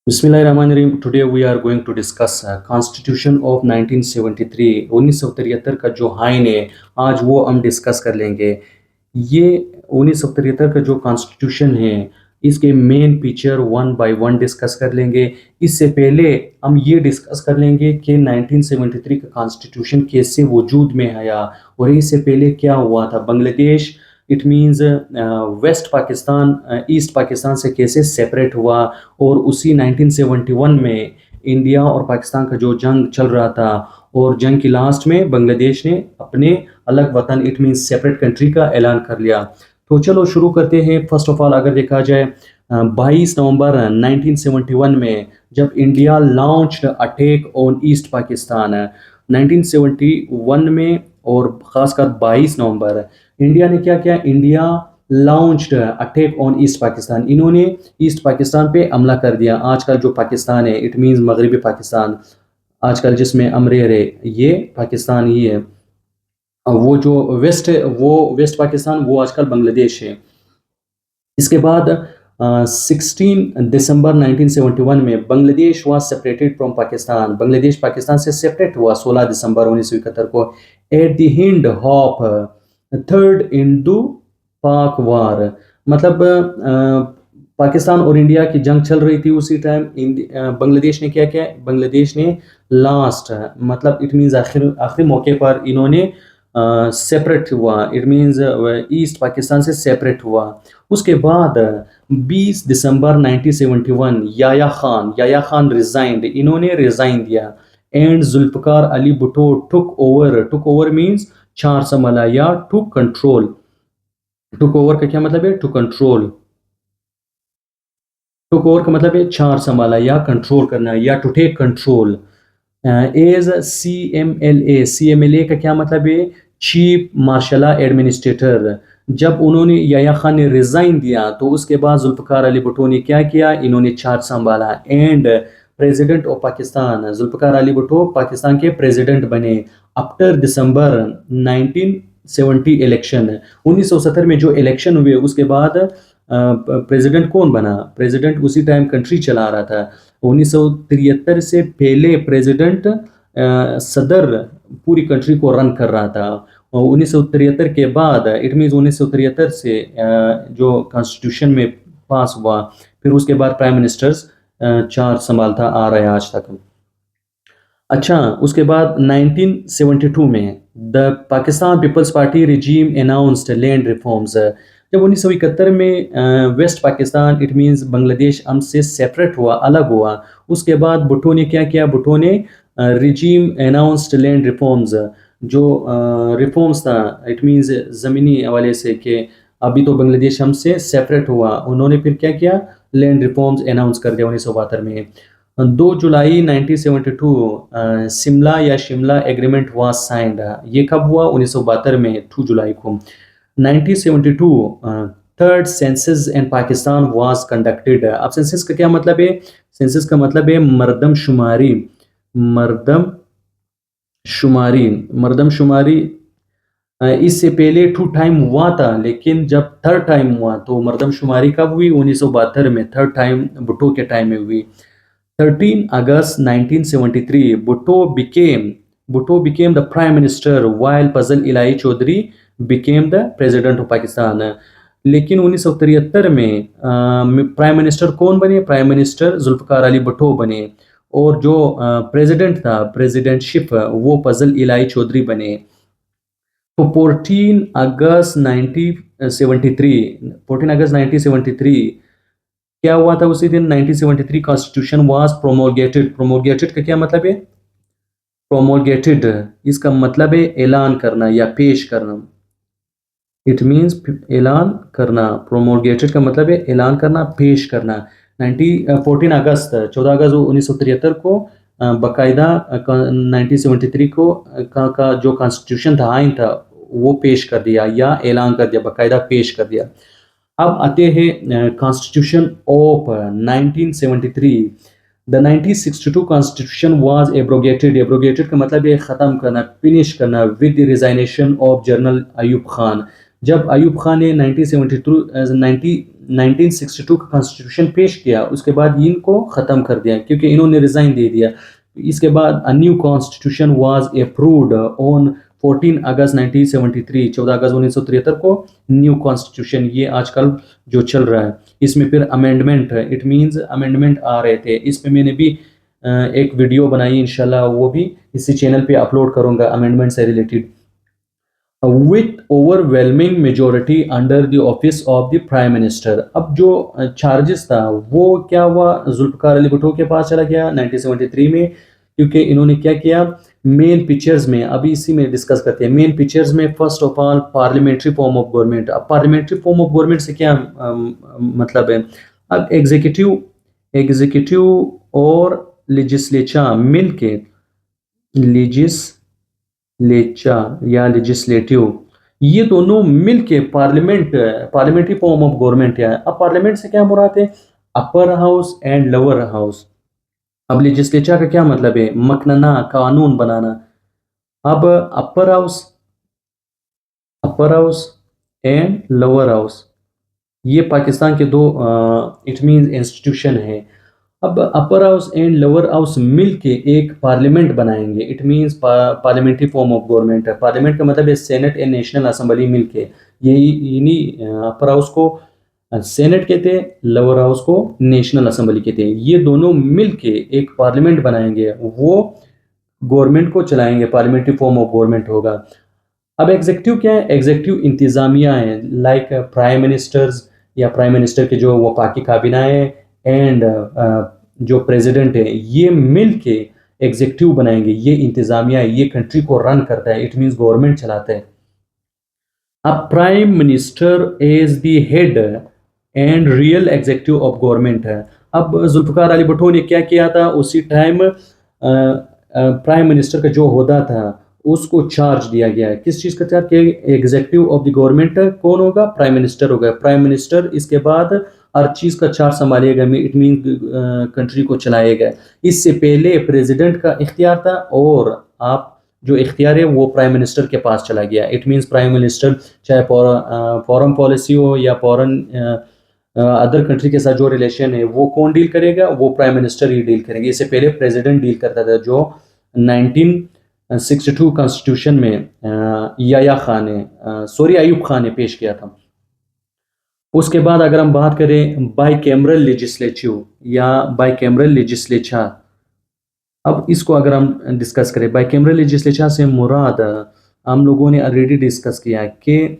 Bismillahirrahmanirrahim. Today we are going to discuss Constitution of 1973 1973 का जो आइन है आज वो हम डिस्कस कर लेंगे। ये 1973 का जो कॉन्स्टिट्यूशन है इसके main feature one by one discuss कर लेंगे। इससे पहले हम ये डिस्कस कर लेंगे कि 1973 का कॉन्स्टिट्यूशन कैसे वजूद में आया और इससे पहले क्या हुआ था। Bangladesh it means west Pakistan east Pakistan से कैसे सेपरेट हुआ और उसी 1971 में इंडिया और पाकिस्तान का जो जंग चल रहा था और जंग की लास्ट में बांग्लादेश ने अपने अलग वतन इट मीन्स सेपरेट कंट्री का ऐलान कर लिया। तो चलो शुरू करते हैं। फर्स्ट ऑफ ऑल अगर देखा जाए 22 नवंबर 1971 में जब India launched attack on east Pakistan 1971 में और ख़ासकर 22 नवंबर इंडिया ने क्या किया। India launched attack on east Pakistan. इन्होंने ईस्ट पाकिस्तान पे हमला कर दिया। आजकल जो पाकिस्तान है इट मीन्स मगरबी पाकिस्तान आजकल जिसमें हम रह रहे ये पाकिस्तान ही है। वो जो वेस्ट है वो वेस्ट पाकिस्तान वो आजकल बांग्लादेश है। इसके बाद 16 दिसंबर 1971 में Bangladesh was separated from Pakistan. Bangladesh Pakistan से सेपरेट हुआ 16 दिसंबर 1971 को at the end of third Indo पाक वार। मतलब पाकिस्तान और इंडिया की जंग चल रही थी उसी टाइम। बांग्लादेश ने क्या किया। बांग्लादेश ने लास्ट मतलब इट मीन्स आखिरी मौके पर इन्होंने सेपरेट हुआ। इट मीन्स ईस्ट पाकिस्तान से सेपरेट हुआ। उसके बाद 20 दिसंबर 1971 याया खान रिजाइंड। इन्होंने रिजाइन दिया and Zulfikar Ali Bhutto took over means चार संभाला या टू कंट्रोल। टुक ओवर का क्या मतलब है। To control. टुक ओवर का मतलब है चार संभाला या कंट्रोल करना या to take control. As CMLA का क्या मतलब है। Chief martial administrator. जब उन्होंने याया खान ने रिजाइन दिया तो उसके बाद जुल्फकार अली भुट्टो ने क्या किया। इन्होंने चार्ज संभाला and president of Pakistan Zulfikar Ali Bhutto Pakistan के प्रेसिडेंट बने आफ्टर दिसंबर 1970 इलेक्शन। 1970 में जो इलेक्शन हुए उसके बाद प्रेसिडेंट कौन बना। प्रेसिडेंट उसी टाइम कंट्री चला रहा था। 1973 से पहले प्रेसिडेंट सदर पूरी कंट्री को रन कर रहा था। और 1973 के बाद इट मीन्स 1973 से जो कॉन्स्टिट्यूशन में पास हुआ फिर उसके बाद प्राइम मिनिस्टर्स चार संभालता आ रहा है आज तक। अच्छा उसके बाद 1972 में the Pakistan People's party regime announced land reforms. जब 1971 में west Pakistan it means Bangladesh हमसे सेपरेट हुआ अलग हुआ उसके बाद भुट्टो ने क्या किया। भुट्टो ने रिजीम अनाउंस्ड लैंड रिफॉर्म्स जो रिफॉर्म्स था इट मीन्स ज़मीनी हवाले से कि अभी तो बांग्लादेश हमसे सेपरेट हुआ उन्होंने फिर क्या किया लैंड रिफॉर्म्स अनाउंस कर दिया 1972 में। 2 जुलाई 1972 शिमला एग्रीमेंट वाज साइंड। ये कब हुआ 1972 में 2 जुलाई को। 1972 third census in Pakistan was conducted. अब सेंसस का क्या मतलब है। सेंसस का मतलब है मरदमशुमारी। मरदमशुमारी इससे पहले 2 टाइम हुआ था लेकिन जब थर्ड टाइम हुआ तो मरदमशुमारी कब हुई 1972 में। थर्ड टाइम भुट्टो के टाइम में हुई। 13 अगस्त 1973 Bhutto became the prime minister while Fazal Ilahi Chaudhry became the president of Pakistan। लेकिन 1973 में प्राइम मिनिस्टर कौन बने। प्राइम मिनिस्टर जुल्फकार अली भुट्टो बने और जो प्रेसिडेंट था प्रेसिडेंटशिप वो फजल इलाही चौधरी बने। तो 14 अगस्त 1973 क्या हुआ था उसी दिन। 1973 कॉन्स्टिट्यूशन वाज प्रोमोलगेटेड का क्या मतलब है। प्रोमोलगेटेड इसका मतलब है ऐलान करना या पेश करना। इट मीन्स ऐलान करना। प्रोमोलगेटेड का मतलब है ऐलान करना पेश करना। 14 अगस्त 14 अगस्त 1973 को बाकायदा 1973 को का जो कॉन्स्टिट्यूशन था आइन था वो पेश कर दिया या ऐलान कर दिया बाकायदा पेश कर दिया। अब आते हैं constitution of 1973। The 1962 constitution was abrogated का मतलब है ख़त्म करना फिनिश करना with the resignation of general Ayub Khan. जब अयूब खान ने 1962 का कॉन्स्टिट्यूशन पेश किया, उसके बाद इनको ख़त्म कर दिया क्योंकि इन्होंने रिज़ाइन दे दिया। इसके बाद a new constitution was approved on 14 अगस्त 1973, 14 अगस्त 1973 को न्यू कॉन्स्टिट्यूशन, ये आजकल जो चल रहा है। इसमें फिर अमेंडमेंट है, इट मीन्स अमेंडमेंट आ रहे थे। इस पे मैंने भी एक वीडियो बनाई, इंशाल्लाह वो भी इसी चैनल पे अपलोड करूंगा अमेंडमेंट से related. With overwhelming majority under the office of the prime minister. अब जो चार्जेस था वो क्या हुआ, जुल्फकार अली भुट्टो के पास चला गया 1973 में, क्योंकि इन्होंने क्या किया मेन पिक्चर्स में, अभी इसी में डिस्कस करते हैं। मेन पिक्चर्स में first of all parliamentary form of government. अब पार्लियामेंट्री फॉर्म ऑफ गवर्नमेंट से क्या मतलब है। अब एग्जीक्यूटिव और लेजिस्लेचर मिलके, लेजिस्लेचर या लेजिस्लेटिव, ये दोनों मिलके पार्लियामेंट्री फॉर्म ऑफ गवर्नमेंट है। अब पार्लियामेंट से क्या मुराद है, upper house and lower house. अब लेजिस्लेचर का क्या मतलब है, मकनना कानून बनाना। अब upper house and lower house, ये पाकिस्तान के दो इट मीन इंस्टीट्यूशन है। अब upper house and lower house मिलके एक पार्लियामेंट बनाएंगे, it means parliamentary form of government है। पार्लियामेंट का मतलब है सेनेट एंड नेशनल असेंबली मिलके, यही इन्हीं अपर हाउस को सेनेट कहते हैं, लोअर हाउस को नेशनल असेंबली कहते हैं। ये दोनों मिलके एक पार्लियामेंट बनाएंगे, वो गवर्नमेंट को चलाएंगे, पार्लियामेंट्री फॉर्म ऑफ गवर्नमेंट होगा। अब एग्जीक्यूटिव क्या है, एग्जीक्यूटिव इंतजामिया है, लाइक प्राइम मिनिस्टर्स या प्राइम मिनिस्टर के जो वफाकी काबीना है एंड जो प्रेसिडेंट है, ये मिल के एग्जीक्यूटिव बनाएंगे। ये इंतजामिया है, ये कंट्री को रन करता है, इट मीन्स गवर्नमेंट चलाता है। अब prime minister is the head and real executive of government है। अब जुल्फकार अली भुट्टो ने क्या किया था, उसी टाइम प्राइम मिनिस्टर का जो होदा था उसको चार्ज दिया गया है, किस चीज़ का चार्ज किया गया, एग्जीक्यूटिव ऑफ द गवर्नमेंट कौन होगा, प्राइम मिनिस्टर होगा। प्राइम मिनिस्टर इसके बाद हर चीज़ का चार्ज संभालेगा, इट मीन कंट्री को चलाएगा। इससे पहले प्रेसिडेंट का इख्तियार था, और आप जो इख्तियार है वो प्राइम मिनिस्टर के पास चला गया। इट मीन्स प्राइम मिनिस्टर चाहे फॉरेन पॉलिसी हो या फॉरेन अदर कंट्री के साथ जो रिलेशन है वो कौन डील करेगा, वो प्राइम मिनिस्टर ही डील करेंगे। इससे पहले प्रेसिडेंट डील करता था, जो 1962 कॉन्स्टिट्यूशन में याया खान ने सॉरी अयूब खान ने पेश किया था। उसके बाद अगर हम बात करें बाइकैमरल लेजिस्लेटिव या बाइकैमरल लेजिस्लेचर, अब इसको अगर हम डिस्कस करें, बाइकैमरल लेजिस्लेचर से मुराद हम लोगों ने ऑलरेडी डिस्कस किया है कि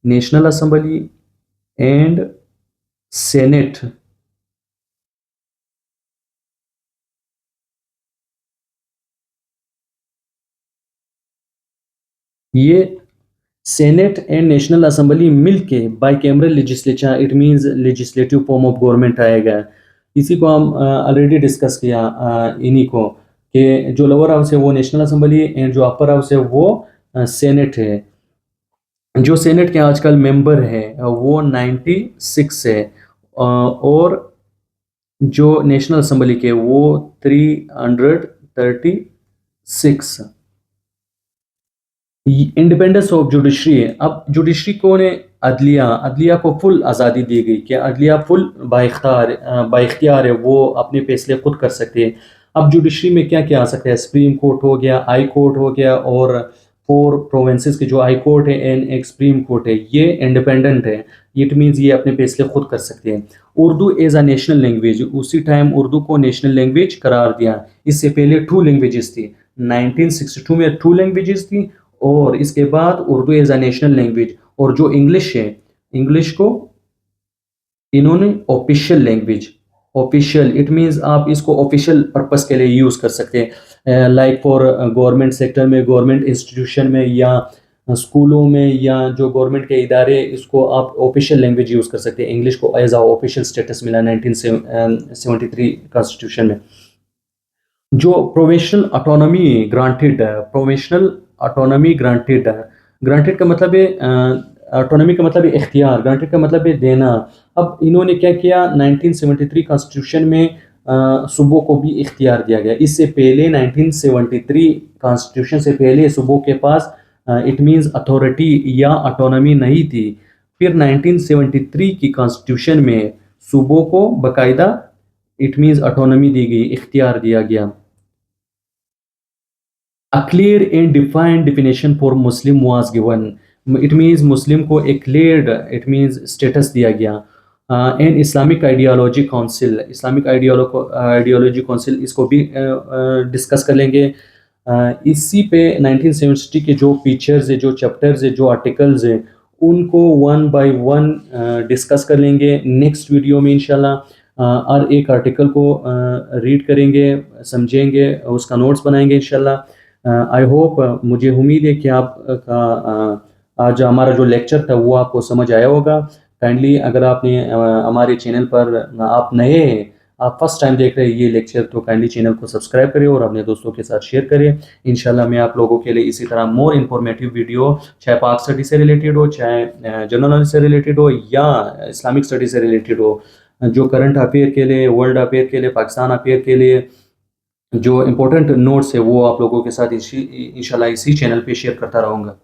नेशनल असेंबली एंड सेनेट, ये सेनेट एंड नेशनल असेंबली मिलके bicameral legislature, it means legislative form of government आएगा। इसी को हम ऑलरेडी डिस्कस किया इन्हीं को, कि जो लोअर हाउस है वो नेशनल असेंबली एंड जो अपर हाउस है वो सेनेट है। जो सेनेट के आजकल मेंबर है वो 96 है, और जो नेशनल असेंबली के वो 336। इंडिपेंडेंस ऑफ जुडिशरी है। अब जुडिशरी को ने अदलिया को फुल आज़ादी दी गई कि अदलिया फुल बाइख्तियार है, वो अपने फैसले खुद कर सकते हैं। अब जुडिशरी में क्या क्या आ सकता है, सुप्रीम कोर्ट हो गया, हाई कोर्ट हो गया, और 4 प्रोविंसेस के जो हाई कोर्ट है एंड एक सुप्रीम कोर्ट है, ये इंडिपेंडेंट है। इट मीन्स ये अपने फैसले खुद कर सकते हैं। Urdu as a national language, उसी टाइम उर्दू को नेशनल लैंग्वेज करार दिया। इससे पहले 2 लैंग्वेजेस थी, 1962 में 2 लैंग्वेजेस थी, और इसके बाद Urdu as a national language. और जो इंग्लिश है, इंग्लिश को इन्होंने official language, official it means आप इसको ऑफिशियल पर्पस के लिए यूज़ कर सकते हैं, लाइक फॉर गवर्नमेंट सेक्टर में, गवर्नमेंट इंस्टीट्यूशन में, या स्कूलों में, या जो गवर्नमेंट के इदारे, इसको आप ऑफिशियल लैंग्वेज यूज़ कर सकते हैं। इंग्लिश को एज अ ऑफिशियल स्टेटस मिला 1973 कॉन्स्टिट्यूशन में। जो provincial autonomy granted, provincial autonomy granted, granted का मतलब है ऑटोनॉमी का मतलब है इख्तियार, ग्रांटेड का मतलब है देना। अब इन्होंने क्या किया, 1973 कॉन्स्टिट्यूशन में सूबों को भी इख्तियार दिया गया। इससे पहले 1973 कॉन्स्टिट्यूशन से पहले सूबों के पास इट मीन्स अथॉरिटी या ऑटोनॉमी नहीं थी। फिर 1973 की कॉन्स्टिट्यूशन में सूबों को बाकायदा इट मीन्स ऑटोनॉमी दी गई, इख्तियार दिया गया। A clear and defined definition for Muslim was given. It means Muslim को एक cleared, it means status दिया गया। And Islamic ideology council, Islamic ideology council, इसको भी डिस्कस कर लेंगे। इसी पे 1970 के जो फीचर्स है, जो चैप्टर्स है, जो आर्टिकल्स हैं, उनको वन बाय वन डिस्कस कर लेंगे नेक्स्ट वीडियो में इंशाल्लाह। और एक आर्टिकल को रीड करेंगे, समझेंगे, उसका नोट्स बनाएंगे इंशाल्लाह। आई होप, मुझे उम्मीद है कि आप आज हमारा जो लेक्चर था वो आपको समझ आया होगा। काइंडली अगर आपने हमारे चैनल पर आप नए हैं, आप फर्स्ट टाइम देख रहे हैं ये लेक्चर, तो काइंडली चैनल को सब्सक्राइब करें और अपने दोस्तों के साथ शेयर करें। इंशाल्लाह मैं आप लोगों के लिए इसी तरह मोर इन्फॉर्मेटिव वीडियो, चाहे पाक स्टडी से रिलेटेड हो, चाहे जनरल नॉलेज से रिलेटेड हो, या इस्लामिक स्टडी से रिलेटेड हो, जो करंट अफेयर के लिए, वर्ल्ड अफेयर के लिए, पाकिस्तान अफेयर के लिए जो इम्पोर्टेंट नोट्स है, वो आप लोगों के साथ इंशाल्लाह इसी चैनल पे शेयर करता रहूँगा।